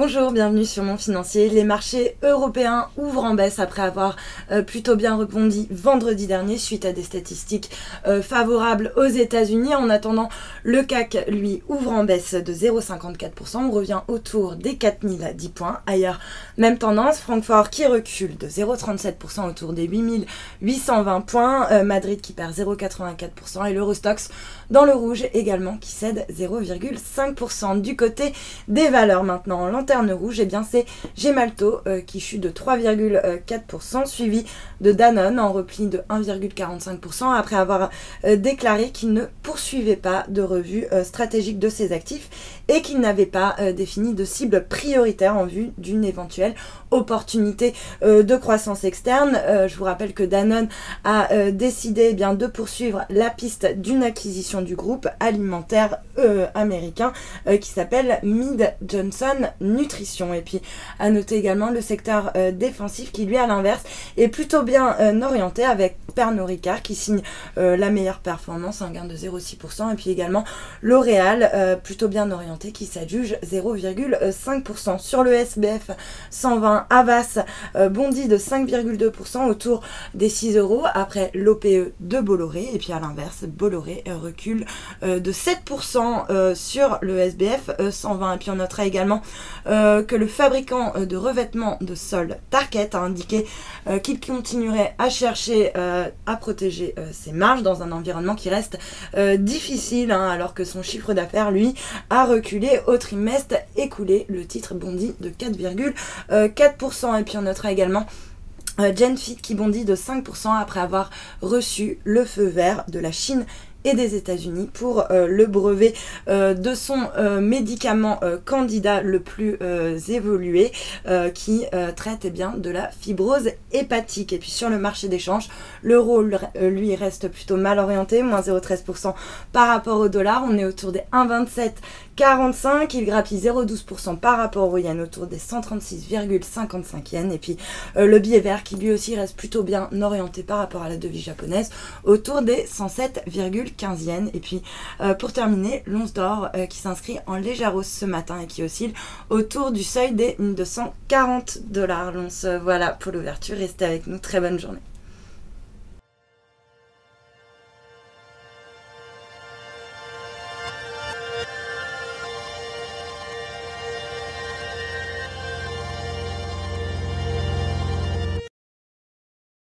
Bonjour, bienvenue sur Mon Financier. Les marchés européens ouvrent en baisse après avoir plutôt bien rebondi vendredi dernier suite à des statistiques favorables aux États-Unis. En attendant, le CAC, lui, ouvre en baisse de 0,54%. On revient autour des 4010 points. Ailleurs, même tendance. Francfort qui recule de 0,37% autour des 8820 points. Madrid qui perd 0,84% et l'Eurostoxx dans le rouge également qui cède 0,5%. Du côté des valeurs maintenant, lanterne rouge, et bien c'est Gemalto qui chute de 3,4%, suivi de Danone en repli de 1,45% après avoir déclaré qu'il ne poursuivait pas de revue stratégique de ses actifs et qu'il n'avait pas défini de cible prioritaire en vue d'une éventuelle opportunité de croissance externe. Je vous rappelle que Danone a décidé bien de poursuivre la piste d'une acquisition du groupe alimentaire américain qui s'appelle Mead Johnson Nutrition. Et puis à noter également le secteur défensif qui lui à l'inverse est plutôt bien orienté avec Pernod Ricard qui signe la meilleure performance, un gain de 0,6%, et puis également L'Oréal plutôt bien orienté qui s'adjuge 0,5%. Sur le SBF 120, Havas bondit de 5,2% autour des 6 € après l'OPE de Bolloré, et puis à l'inverse Bolloré recule de 7% sur le SBF 120. Et puis on notera également que le fabricant de revêtements de sol Tarkett a indiqué qu'il continuerait à chercher à protéger ses marges dans un environnement qui reste difficile, alors que son chiffre d'affaires lui a reculé au trimestre écoulé. Le titre bondit de 4,4%. Et puis on notera également Genfit qui bondit de 5% après avoir reçu le feu vert de la Chine et des États-Unis pour le brevet de son médicament candidat le plus évolué qui traite bien de la fibrose hépatique. Et puis sur le marché des changes, l'euro lui reste plutôt mal orienté, moins 0,13% par rapport au dollar. On est autour des 1,2745, il grappille 0,12% par rapport au yen autour des 136,55 yens. Et puis le billet vert qui lui aussi reste plutôt bien orienté par rapport à la devise japonaise autour des 107,15 yens. Et puis pour terminer, l'once d'or qui s'inscrit en légère hausse ce matin et qui oscille autour du seuil des 1240 $. L'once, voilà pour l'ouverture. Restez avec nous, très bonne journée.